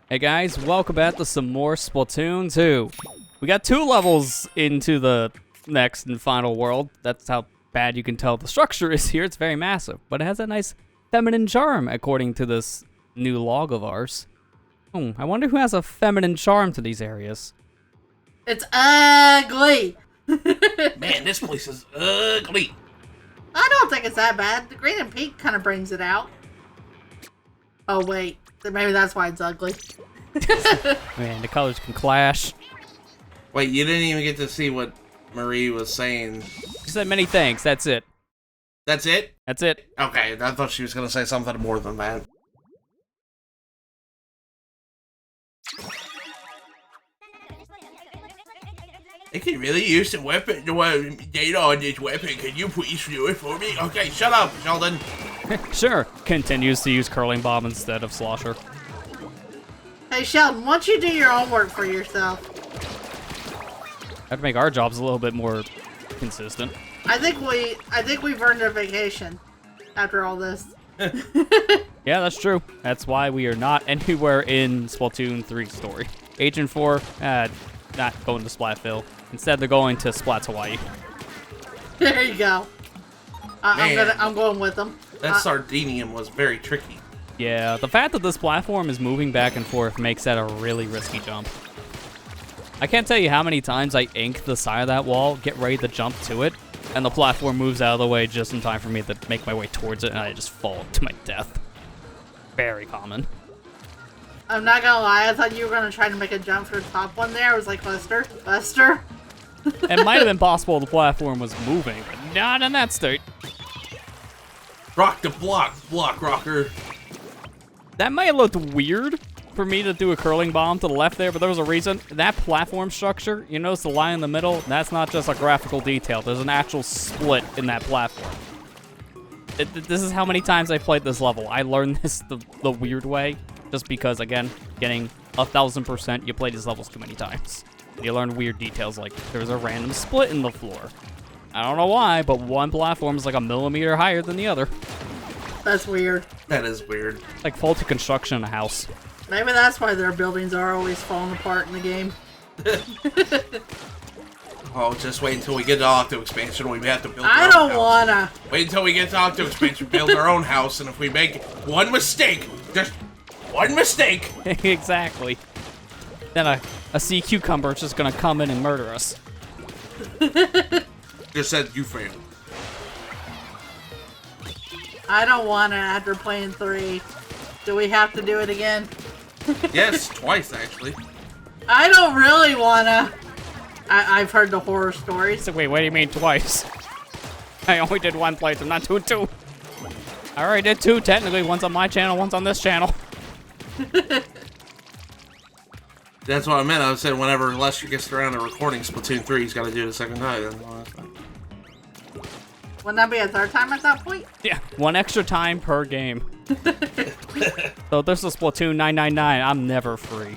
Hey guys, welcome back to some more Splatoon 2. We got 2 levels into the next and final world. That's how bad you can tell the structure is here. It's very massive, but it has a nice feminine charm according to this new log of ours. I wonder who has a feminine charm to these areas. It's ugly. Man, this place is ugly. I don't think it's that bad. The green and pink kind of brings it out. Oh, wait. Maybe that's why it's ugly. Man, the colors can clash. Wait, you didn't even get to see what Marie was saying. She said many thanks. That's it. That's it? That's it. Okay, I thought she was going to say something more than that. I can really use the weapon, data on this weapon. Can you please do it for me? Okay, shut up, Sheldon. Sure. Continues to use curling bomb instead of slosher. Hey, Sheldon, why don't you do your own work for yourself? Have to make our jobs a little bit more consistent. I think we've earned a vacation after all this. Yeah, that's true. That's why we are not anywhere in Splatoon 3 story. Agent 4, not going to Splatville. Instead, they're going to Splats Hawaii. There you go. I'm going with them. That Sardinium was very tricky. Yeah, the fact that this platform is moving back and forth makes that a really risky jump. I can't tell you how many times I ink the side of that wall, get ready to jump to it, and the platform moves out of the way just in time for me to make my way towards it, and I just fall to my death. Very common. I'm not gonna lie, I thought you were gonna try to make a jump for the top one there. I was like, Lester? It might have been possible the platform was moving, but not in that state. Rock the block rocker. That might have looked weird for me to do a curling bomb to the left there, but there was a reason. That platform structure, you notice the line in the middle? That's not just a graphical detail. There's an actual split in that platform. This is how many times I played this level. I learned this the weird way, just because, again, getting 1000%, you play these levels too many times. You learn weird details like there's a random split in the floor. I don't know why, but one platform is like a millimeter higher than the other. That's weird. That is weird. Like faulty construction in a house. Maybe that's why their buildings are always falling apart in the game. Oh, just wait until we get to Octo Expansion. We have to build our I own don't house. wanna. Wait until we get to Octo Expansion, build our own house, and if we make one mistake, just one mistake. Exactly. Then a sea cucumber is just gonna come in and murder us. Just said you failed. I don't wanna after playing 3. Do we have to do it again? Yes, twice actually. I don't really wanna. I've heard the horror stories. So wait, what do you mean twice? I only did one playthrough, not two. I already did 2, technically. One's on my channel, one's on this channel. That's what I meant. I said whenever Lester gets around to recording Splatoon 3, he's got to do it a second time. Wouldn't that be a third time at that point? Yeah, 1 extra time per game. So this is Splatoon 999. I'm never free.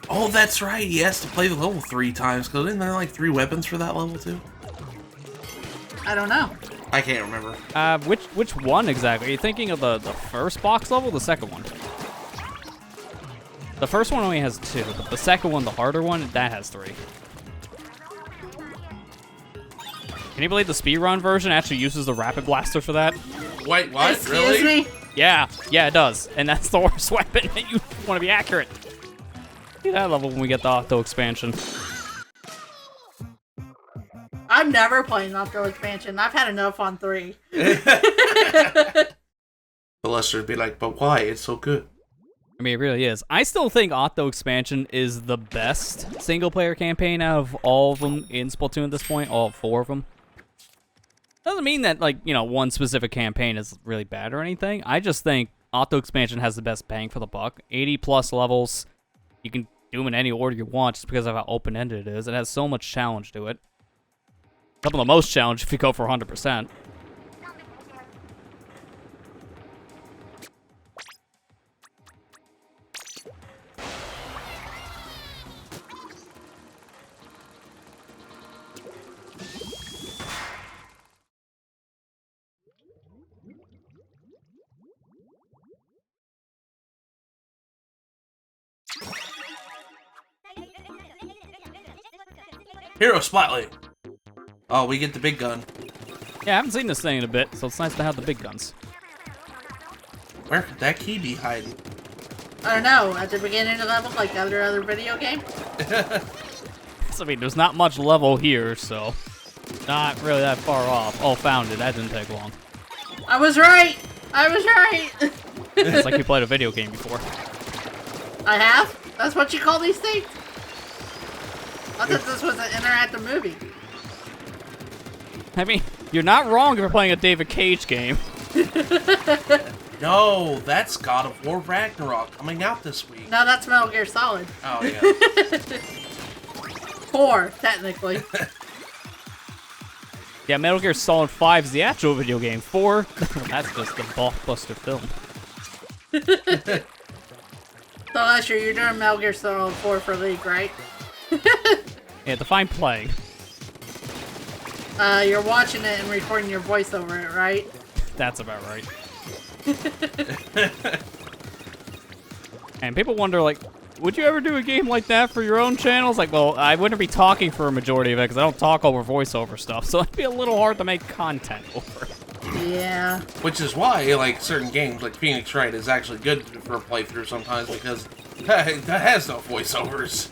Oh, that's right. He has to play the level 3 times. Because isn't there like 3 weapons for that level too? I don't know. I can't remember. Which one exactly? Are you thinking of the first box level or the second one? The first one only has 2, but the second one, the harder one, that has 3. Can you believe the speedrun version actually uses the Rapid Blaster for that? Wait, what? Excuse Really? me? Yeah, it does. And that's the worst weapon, and you want to be accurate. Get that level when we get the Octo expansion. I'm never playing Octo Expansion. I've had enough on 3. The Lester would be like, but why? It's so good. I mean, it really is. I still think Octo expansion is the best single-player campaign out of all of them in Splatoon at this point, all 4 of them. Doesn't mean that, like, you know, one specific campaign is really bad or anything. I just think Octo expansion has the best bang for the buck. 80+ levels. You can do them in any order you want just because of how open-ended it is. It has so much challenge to it. Some of the most challenge if you go for 100%. Hero Spotlight. Oh, we get the big gun. Yeah, I haven't seen this thing in a bit, so it's nice to have the big guns. Where could that key be hiding? I don't know. At the beginning of the level, like other video game. So, I mean, there's not much level here, so not really that far off. Oh, found it. That didn't take long. I was right. I was right. It's like you played a video game before. I have. That's what you call these things. I thought this was an interactive movie. I mean, you're not wrong if you're playing a David Cage game. No, that's God of War Ragnarok coming out this week. No, that's Metal Gear Solid. Oh, yeah. 4, technically. Yeah, Metal Gear Solid 5 is the actual video game. 4, that's just a blockbuster film. So, Usher, you're doing Metal Gear Solid 4 for League, right? Yeah, define playing. You're watching it and recording your voice over it, right? That's about right. And people wonder, like, would you ever do a game like that for your own channels? Like, well, I wouldn't be talking for a majority of it because I don't talk over voiceover stuff, so it'd be a little hard to make content over. Yeah. Which is why, like, certain games, like Phoenix Wright, is actually good for a playthrough sometimes because that has no voiceovers.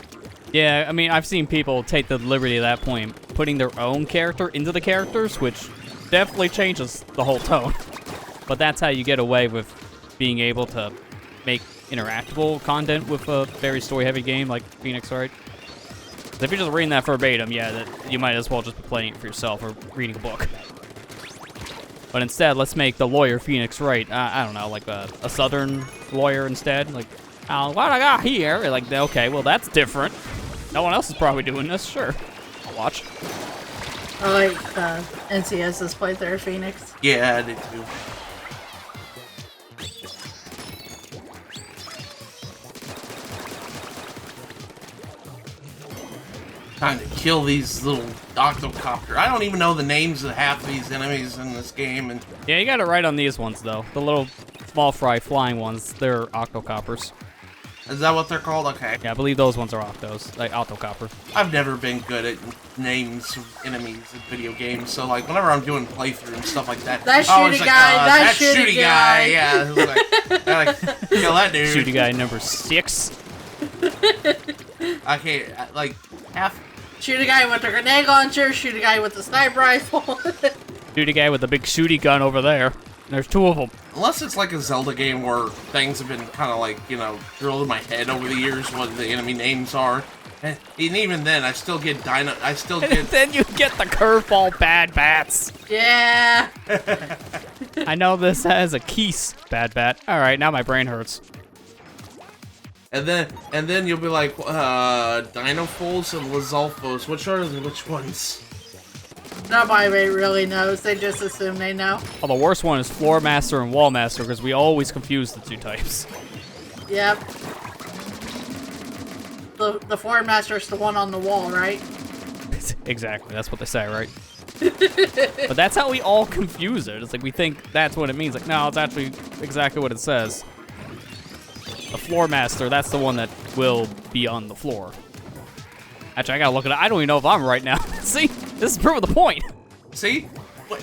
Yeah, I mean, I've seen people take the liberty at that point, putting their own character into the characters, which definitely changes the whole tone. But that's how you get away with being able to make interactable content with a very story-heavy game like Phoenix Wright. If you're just reading that verbatim, yeah, you might as well just be playing it for yourself or reading a book. But instead, let's make the lawyer Phoenix Wright, I don't know, like a southern lawyer instead. Like, what I got here? Like, okay, well, that's different. No one else is probably doing this, sure. I'll watch. I like NCS's playthrough of Phoenix. Yeah, I did too. Time to kill these little octocopter. I don't even know the names of half these enemies in this game. And Yeah, you got it right on these ones, though. The little small fry flying ones, they're octocoppers. is that what they're called? Okay. Yeah, I believe those ones are octos, like octocopper. I've never been good at names of enemies in video games, so like whenever I'm doing playthrough and stuff like that, That I was Shooty like, guy, that Shooty Shooty guy, guy. yeah. Like, kill that dude. Shooty guy number 6. Okay, like half. Shoot a guy with a grenade launcher, shoot a guy with a sniper rifle. Shooty guy with the big shooty gun over there. There's 2 of them. Unless it's like a Zelda game where things have been kind of like, you know, drilled in my head over the years what the enemy names are. And even then, I still get And then you get the curveball bad bats. Yeah. I know this has a Keese bad bat. All right, now my brain hurts. And then you'll be like, Dinophos and Lizalfos. Which ones? Nobody really knows. They just assume they know. Oh, the worst one is Floor Master and Wall Master because we always confuse the 2 types. Yep. The Floor Master's the one on the wall, right? Exactly, that's what they say, right? But that's how we all confuse it. It's like we think that's what it means. Like, no, it's actually exactly what it says. The Floor Master, that's the one that will be on the floor. Actually, I gotta look at it. I don't even know if I'm right now. See? This is proving the point. See?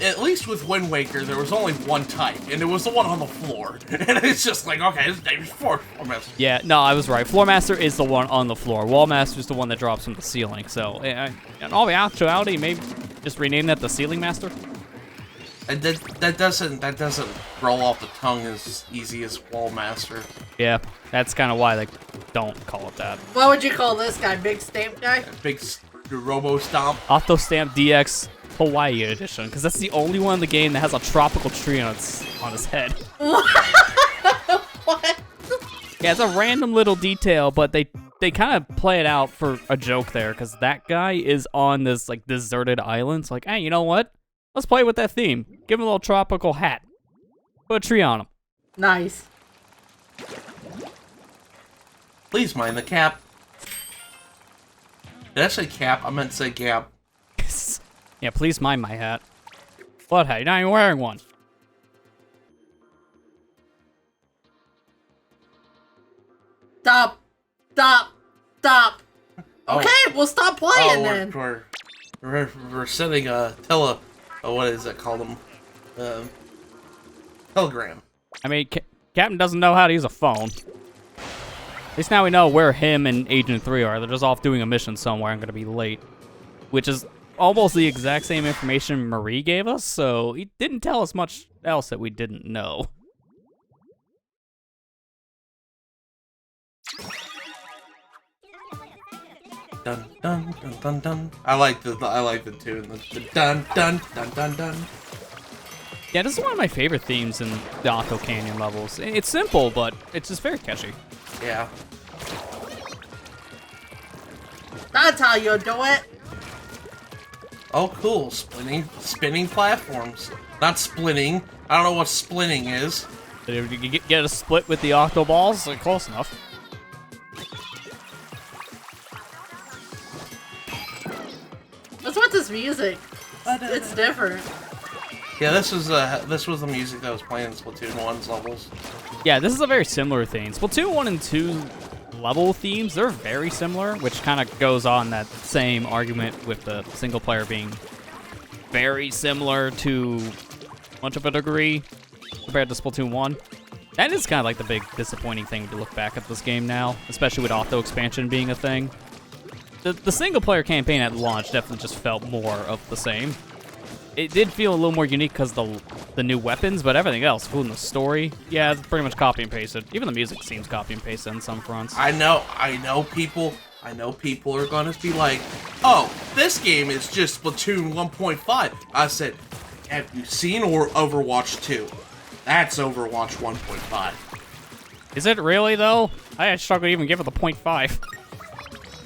At least with Wind Waker, there was only one type, and it was the one on the floor. And it's just like, okay, this name's Floor Master. Yeah, no, I was right. Floor Master is the one on the floor. Wall Master is the one that drops from the ceiling. So, in all actuality, maybe just rename that the Ceiling Master. And that doesn't roll off the tongue as easy as Wall Master. Yeah, that's kind of why they don't call it that. What would you call this guy? Big stamp guy? Big Robo Stomp. Octo Stamp DX Hawaii Edition, because that's the only one in the game that has a tropical tree on his head. What? Yeah, it's a random little detail, but they kind of play it out for a joke there, because that guy is on this like deserted island. It's like, hey, you know what? Let's play with that theme. Give him a little tropical hat. Put a tree on him. Nice. Please mind the cap. Did I say cap? I meant to say gap. Yeah, please mind my hat. What hat? You're not even wearing one. Stop. Stop. Stop. Oh. Okay, we'll stop playing then. We're sending a what is it called? Telegram. I mean, Captain doesn't know how to use a phone. At least now we know where him and Agent 3 are. They're just off doing a mission somewhere. I'm going to be late. Which is almost the exact same information Marie gave us, so he didn't tell us much else that we didn't know. Dun dun dun dun dun. I like the tune. The dun dun dun dun dun. Yeah, this is one of my favorite themes in the Octo Canyon levels. It's simple, but it's just very catchy. Yeah. That's how you do it. Oh, cool. Spinning platforms. Not splitting. I don't know what splitting is. Did you get a split with the Octo Balls? Like, close enough. What's with this music? It's different. Yeah, this was the music that was playing in Splatoon 1's levels. Yeah, this is a very similar thing. Splatoon 1 and 2 level themes, they're very similar, which kind of goes on that same argument with the single player being very similar to much of a degree compared to Splatoon 1. That is kind of like the big disappointing thing to look back at this game now, especially with auto expansion being a thing. The single player campaign at launch definitely just felt more of the same. It did feel a little more unique because the new weapons, but everything else, including the story, yeah, it's pretty much copy and pasted. Even the music seems copy and pasted in some fronts. I know people are gonna be like, oh, this game is just Splatoon 1.5. I said, have you seen Overwatch 2? That's Overwatch 1.5. Is it really, though? I struggle to even give it the 0.5.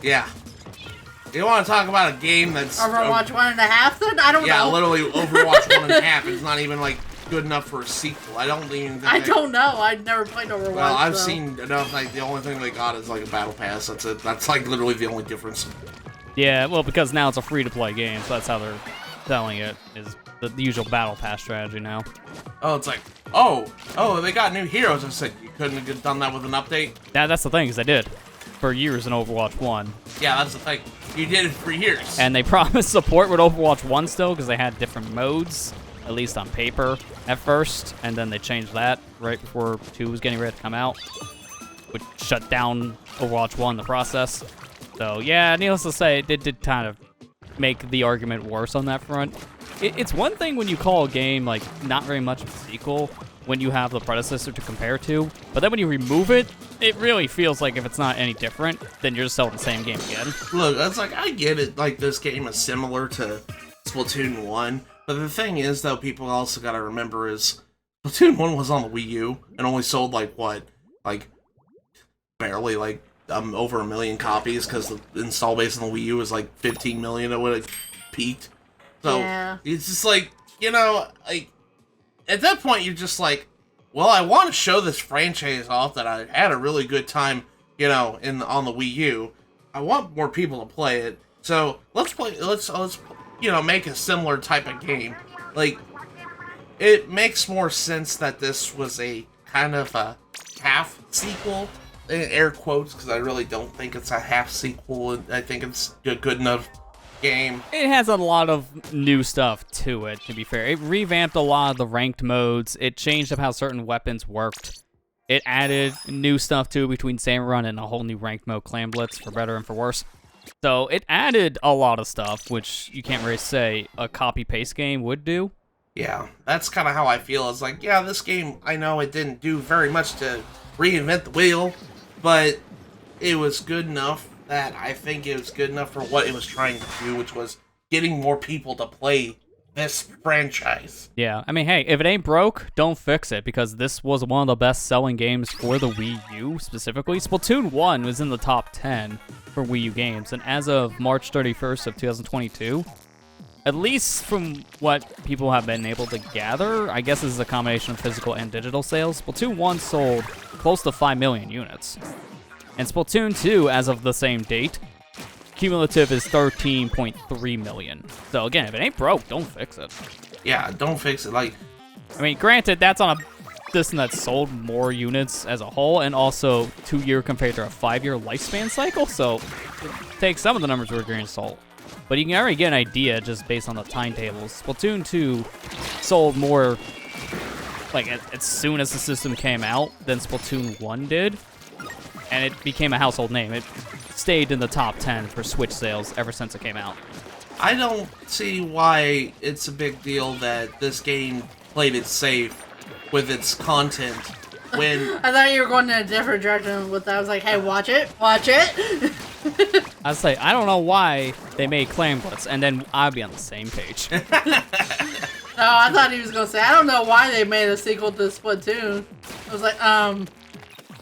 Yeah. You want to talk about a game that's... Overwatch 1.5 then? I don't know. Yeah, literally Overwatch 1.5 is not even, like, good enough for a sequel. I don't even think... I don't know. I've never played Overwatch, Well, I've seen enough, like, the only thing they got is, like, a battle pass. That's it. That's, like, literally the only difference. Yeah, well, because now it's a free-to-play game, so that's how they're selling it, is the usual battle pass strategy now. Oh, it's like, oh, they got new heroes. I said, you couldn't have done that with an update? That's the thing, is they did. For years in Overwatch 1. Yeah, that's the thing. You did it for years. And they promised support with Overwatch 1 still, because they had different modes, at least on paper, at first. And then they changed that right before 2 was getting ready to come out, which shut down Overwatch 1 in the process. So, yeah, needless to say, it did kind of make the argument worse on that front. It's one thing when you call a game, like, not very much of a sequel, when you have the predecessor to compare to, but then when you remove it, it really feels like if it's not any different, then you're just selling the same game again. Look, that's like, I get it, like, this game is similar to Splatoon 1, but the thing is, though, people also gotta remember is, Splatoon 1 was on the Wii U, and only sold, like, what? Like, barely, like, over 1 million copies, because the install base on the Wii U was, like, 15 million when it peaked. So, yeah. It's just like, you know, like, at that point, you're just like, well, I want to show this franchise off that I had a really good time, you know, on the Wii U. I want more people to play it, so let's you know, make a similar type of game. Like, it makes more sense that this was a kind of a half sequel, in air quotes, because I really don't think it's a half sequel. I think it's a good enough game. It has a lot of new stuff to it, to be fair. It revamped a lot of the ranked modes. It changed up how certain weapons worked. It added new stuff, too, between Salmon Run and a whole new ranked mode, Clan Blitz, for better and for worse. So it added a lot of stuff, which you can't really say a copy-paste game would do. Yeah, that's kind of how I feel. It's like, yeah, this game, I know it didn't do very much to reinvent the wheel, but it was good enough that I think it was good enough for what it was trying to do, which was getting more people to play this franchise. Yeah, I mean, hey, if it ain't broke, don't fix it, because this was one of the best-selling games for the Wii U, specifically. Splatoon 1 was in the top 10 for Wii U games, and as of March 31st of 2022, at least from what people have been able to gather, I guess this is a combination of physical and digital sales, Splatoon 1 sold close to 5 million units. And Splatoon 2, as of the same date, cumulative is 13.3 million. So again, if it ain't broke, don't fix it. Yeah, don't fix it. Like, I mean, granted, that's on a system that sold more units as a whole, and also 2-year compared to a 5-year lifespan cycle, so take some of the numbers we're going to sold. But you can already get an idea just based on the timetables. Splatoon 2 sold more, like, as soon as the system came out than Splatoon 1 did, and it became a household name. It stayed in the top 10 for Switch sales ever since it came out. I don't see why it's a big deal that this game played it safe with its content when... I thought you were going in a different direction with that. I was like, hey, watch it. I say, I don't know why they made Clan Blitz, and then I'd be on the same page. No, I thought he was going to say, I don't know why they made a sequel to Splatoon. I was like,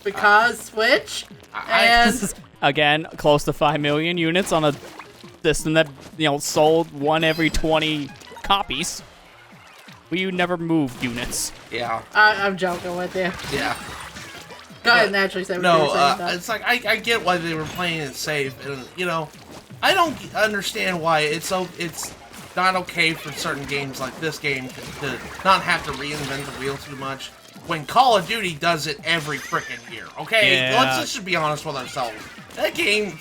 because Switch? And... Again, close to 5 million units on a system that, sold 1 every 20 copies. We never moved units. Yeah. I'm joking with you. Yeah. Go ahead and actually say what you were saying. It's like, I get why they were playing it safe, and, I don't understand why it's not okay for certain games like this game to not have to reinvent the wheel too much, when Call of Duty does it every frickin' year, okay? Yeah. Let's just be honest with ourselves. That game,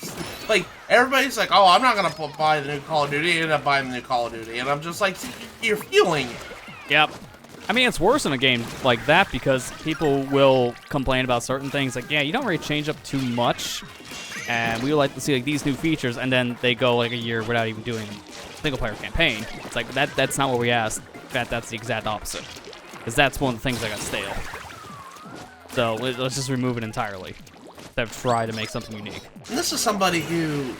like, everybody's like, oh, I'm not gonna buy the new Call of Duty, end up buying the new Call of Duty, and I'm just like, you're feeling it. Yep. I mean, it's worse in a game like that because people will complain about certain things. Like, yeah, you don't really change up too much, and we would like to see like these new features, and then they go like a year without even doing a single-player campaign. It's like that's not what we asked. In fact, that's the exact opposite, because that's one of the things that got stale. So let's just remove it entirely. Instead of try to make something unique. And this is somebody who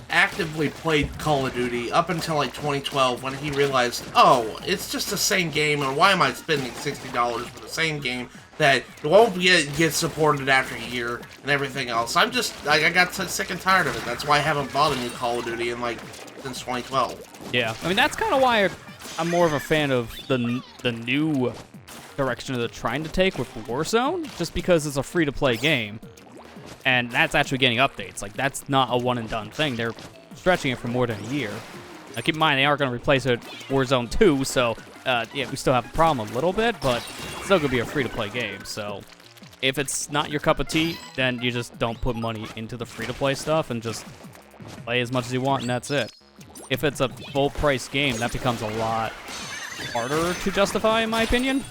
actively played Call of Duty up until like 2012 when he realized, oh, it's just the same game, and why am I spending $60 for the same game that won't get supported after a year and everything else? I got sick and tired of it. That's why I haven't bought a new Call of Duty in since 2012. Yeah, I mean that's kind of why I'm more of a fan of the new direction that they're trying to take with Warzone, just because it's a free-to-play game. And that's actually getting updates. Like, that's not a one-and-done thing. They're stretching it for more than a year. Now, keep in mind, they are going to replace it with Warzone 2, so, yeah, we still have a problem a little bit, but it's still going to be a free-to-play game. So, if it's not your cup of tea, then you just don't put money into the free-to-play stuff and just play as much as you want, and that's it. If it's a full-price game, that becomes a lot harder to justify, in my opinion.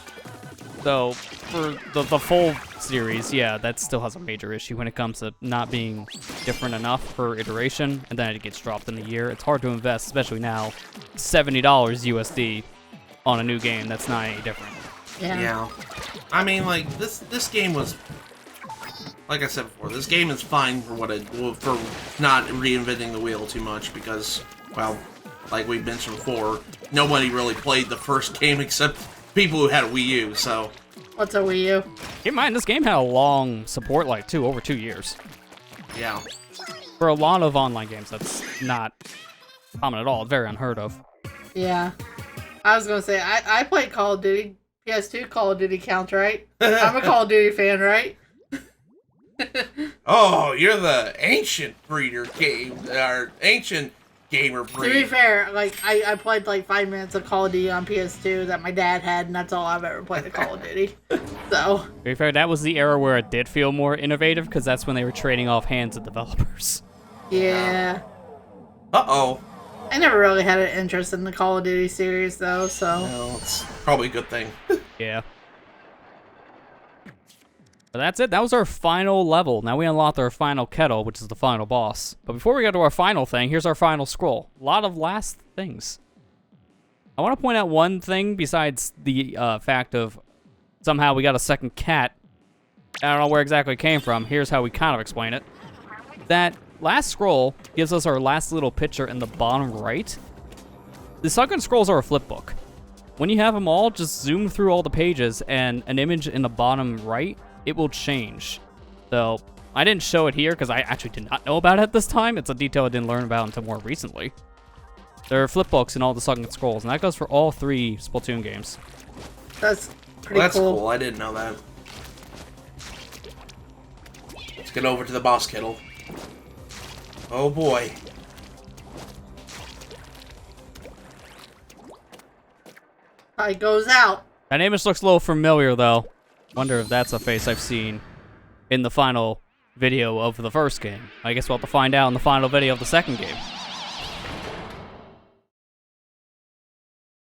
So, for the full series, yeah, that still has a major issue when it comes to not being different enough per iteration, and then it gets dropped in a year. It's hard to invest, especially now, $70 USD on a new game that's not any different. Yeah. I mean, like, this game was, like I said before, this game is fine for for not reinventing the wheel too much because, well, like we mentioned before, nobody really played the first game except people who had a Wii U, so... What's a Wii U? Keep in mind, this game had a long support life, too, over 2 years. Yeah. For a lot of online games, that's not common at all. It's very unheard of. Yeah. I was going to say, I played Call of Duty. PS2 Call of Duty counts, right? I'm a Call of Duty fan, right? Oh, you're the ancient breeder game, or ancient gamer breed. To be fair, like, I played like 5 minutes of Call of Duty on PS2 that my dad had, and that's all I've ever played of Call of Duty. So. To be fair, that was the era where it did feel more innovative, because that's when they were trading off hands of developers. Yeah. Uh-oh. I never really had an interest in the Call of Duty series, though, so. Well, it's probably a good thing. Yeah. But that's it. That was our final level. Now we unlocked our final kettle, which is the final boss. But before we get to our final thing, here's our final scroll. A lot of last things. I want to point out one thing besides the fact of somehow we got a second cat. I don't know where exactly it came from. Here's how we kind of explain it. That last scroll gives us our last little picture in the bottom right. The second scrolls are a flip book. When you have them all, just zoom through all the pages and an image in the bottom right, it will change. So I didn't show it here because I actually did not know about it at this time. It's a detail I didn't learn about until more recently. There are flip books in all the second scrolls, and that goes for all 3 Splatoon games. That's pretty That's cool. I didn't know that. Let's get over to the boss kettle. Oh boy. It goes out. That image looks a little familiar, though. Wonder if that's a face I've seen in the final video of the first game. I guess we'll have to find out in the final video of the second game.